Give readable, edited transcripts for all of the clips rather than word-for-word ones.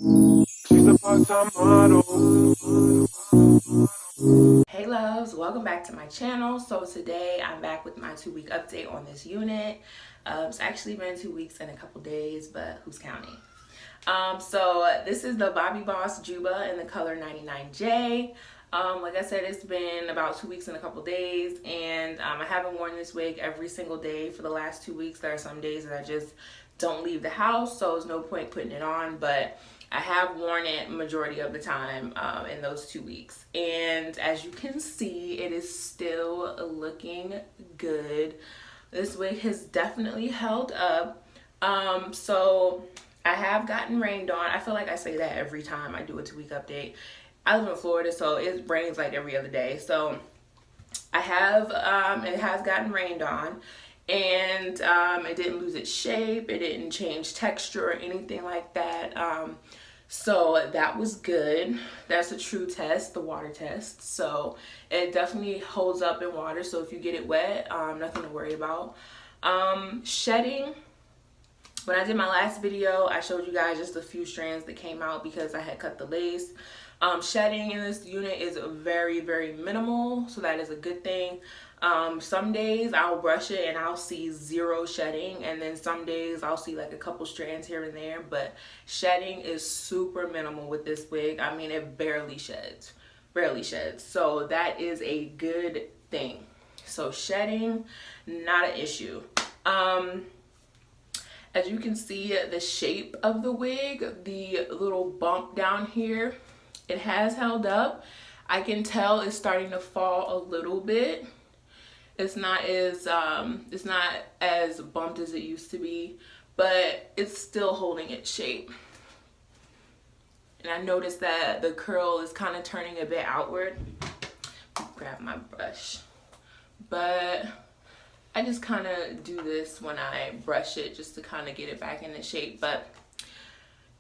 She's a part-time model. Hey loves, welcome back to my channel. So today I'm back with my 2-week update on this unit. It's actually been 2 weeks and a couple days, but who's counting? So this is the Bobbi Boss Juba in the color 99J. Like I said, it's been about 2 weeks and a couple days, and I haven't worn this wig every single day for the last 2 weeks. There are some days that I just don't leave the house, so there's no point putting it on, but I have worn it majority of the time in those 2 weeks. And as you can see, it is still looking good. This wig has definitely held up. So I have gotten rained on. I feel like I say that every time I do a 2-week update. I live in Florida, so it rains like every other day. So I have, it has gotten rained on, and it didn't lose its shape. It didn't change texture or anything like that. So that was good. That's a true test, the water test. So it definitely holds up in water. So if you get it wet, nothing to worry about. Shedding. When I did my last video, I showed you guys just a few strands that came out because I had cut the lace. Shedding in this unit is very, very minimal, so that is a good thing. Some days I'll brush it and I'll see zero shedding, and then some days I'll see like a couple strands here and there, but shedding is super minimal with this wig. I mean, it barely sheds, so that is a good thing. So shedding, not an issue. As you can see, the shape of the wig, the little bump down here, it has held up. I can tell it's starting to fall a little bit. It's not as bumped as it used to be, but it's still holding its shape. And I noticed that the curl is kind of turning a bit outward. Grab my brush. But I just kind of do this when I brush it just to kind of get it back into shape. But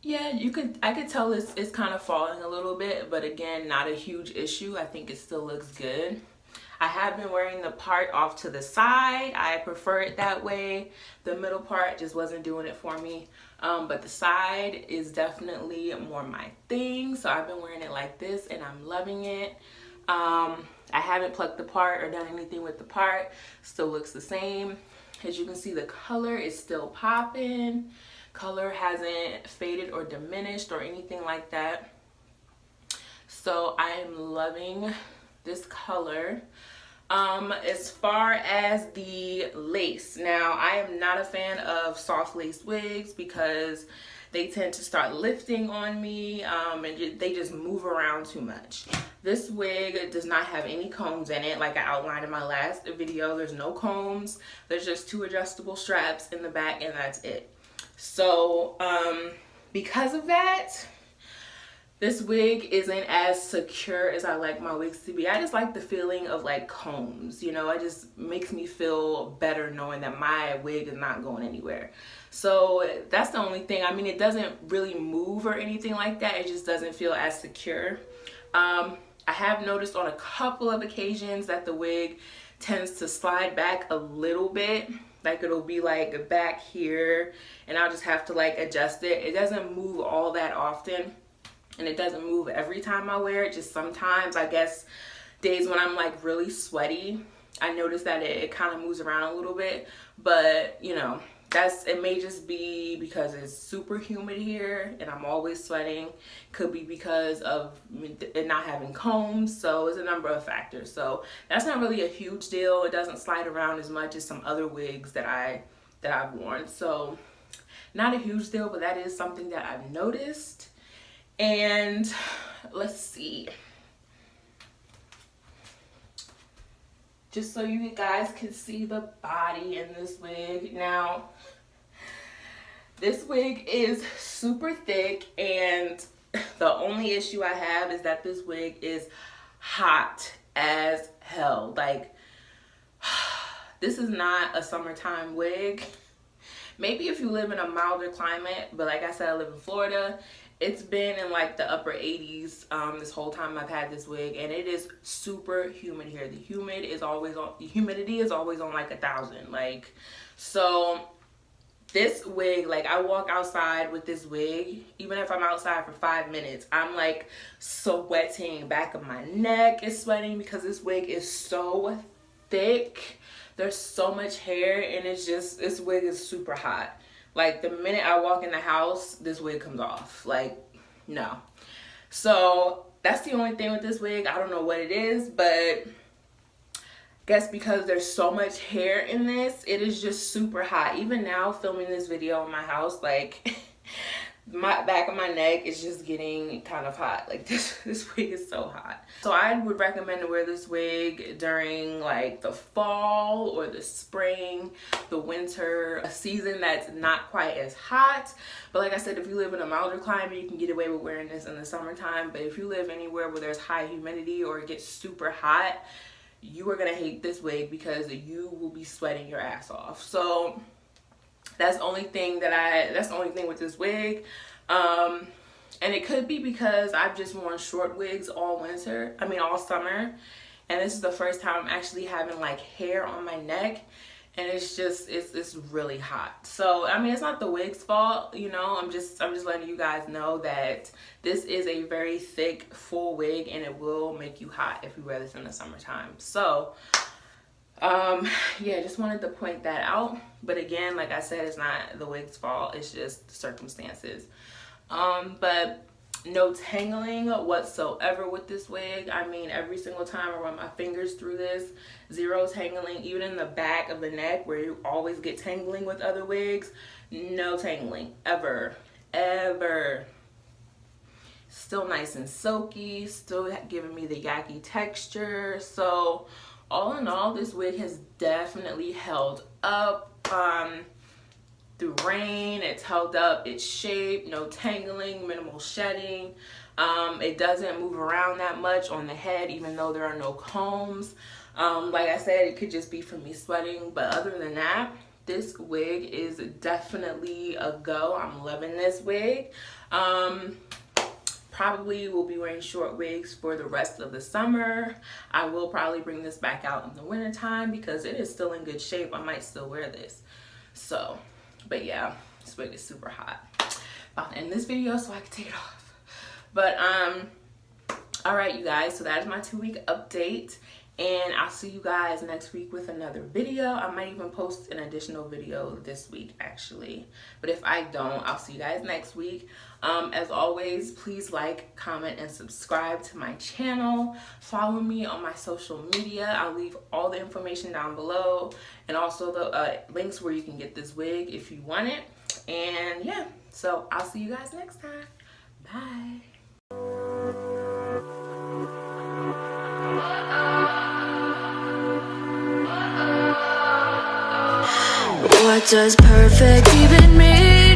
yeah, I could tell it's kind of falling a little bit, but again, not a huge issue. I think it still looks good. I have been wearing the part off to the side. I prefer it that way. The middle part just wasn't doing it for me. But the side is definitely more my thing. So I've been wearing it like this and I'm loving it. I haven't plucked the part or done anything with the part. Still looks the same. As you can see, the color is still popping. Color hasn't faded or diminished or anything like that. So I am loving this color. As far as the lace, now I am not a fan of soft lace wigs because they tend to start lifting on me, and they just move around too much. This wig does not have any combs in it, like I outlined in my last video. There's no combs. There's just 2 adjustable straps in the back, and that's it. So because of that, this wig isn't as secure as I like my wigs to be. I just like the feeling of like combs, you know. It just makes me feel better knowing that my wig is not going anywhere. So that's the only thing. I mean, it doesn't really move or anything like that. It just doesn't feel as secure. I have noticed on a couple of occasions that the wig tends to slide back a little bit. Like it'll be like back here and I'll just have to like adjust it. It doesn't move all that often. And it doesn't move every time I wear it. Just sometimes, I guess, days when I'm like really sweaty, I notice that it kind of moves around a little bit. But, you know, it may just be because it's super humid here and I'm always sweating. Could be because of it not having combs. So it's a number of factors. So that's not really a huge deal. It doesn't slide around as much as some other wigs that I've worn. So not a huge deal, but that is something that I've noticed. And let's see, just so you guys can see the body in this wig. Now, this wig is super thick, and the only issue I have is that this wig is hot as hell. Like, this is not a summertime wig. Maybe if you live in a milder climate, but like I said, I live in Florida. It's been in like the upper 80s this whole time I've had this wig, and it is super humid here. The humidity is always on like 1,000. Like, so This wig, like, I walk outside with this wig, even if I'm outside for 5 minutes, I'm like sweating. Back of my neck is sweating because this wig is so thick. There's so much hair, and it's just, this wig is super hot. Like, the minute I walk in the house, this wig comes off. Like, no. So that's the only thing with this wig. I don't know what it is, but guess because there's so much hair in this, it is just super hot. Even now, filming this video in my house, like, my back of my neck is just getting kind of hot. Like, this wig is so hot. So I would recommend to wear this wig during like the fall or the spring, the winter, a season that's not quite as hot. But like I said, if you live in a milder climate, you can get away with wearing this in the summertime. But if you live anywhere where there's high humidity or it gets super hot, you are gonna hate this wig because you will be sweating your ass off. So that's the only thing with this wig. And it could be because I've just worn short wigs all summer, and this is the first time I'm actually having like hair on my neck, and it's really hot. So I mean, it's not the wig's fault, you know. I'm just letting you guys know that this is a very thick full wig, and it will make you hot if you wear this in the summertime. So yeah, just wanted to point that out. But again, like I said, it's not the wig's fault, it's just the circumstances. But no tangling whatsoever with this wig. I mean, every single time I run my fingers through this, zero tangling. Even in the back of the neck where you always get tangling with other wigs, no tangling ever. Still nice and silky, still giving me the yaki texture. So all in all, this wig has definitely held up through rain. It's held up its shape, no tangling, minimal shedding. It doesn't move around that much on the head, even though there are no combs. Like I said, it could just be from me sweating, but other than that, this wig is definitely a go. I'm loving this wig. Probably will be wearing short wigs for the rest of the summer. I will probably bring this back out in the winter time because it is still in good shape. I might still wear this. So, but yeah, this wig is super hot. About to end this video so I can take it off. But all right, you guys, so that is my 2-week update, and I'll see you guys next week with another video. I might even post an additional video this week, actually, but if I don't, I'll see you guys next week. As always, please like, comment, and subscribe to my channel. Follow me on my social media. I'll leave all the information down below, and also the links where you can get this wig if you want it. And yeah, so I'll see you guys next time. Bye. What does perfect even mean?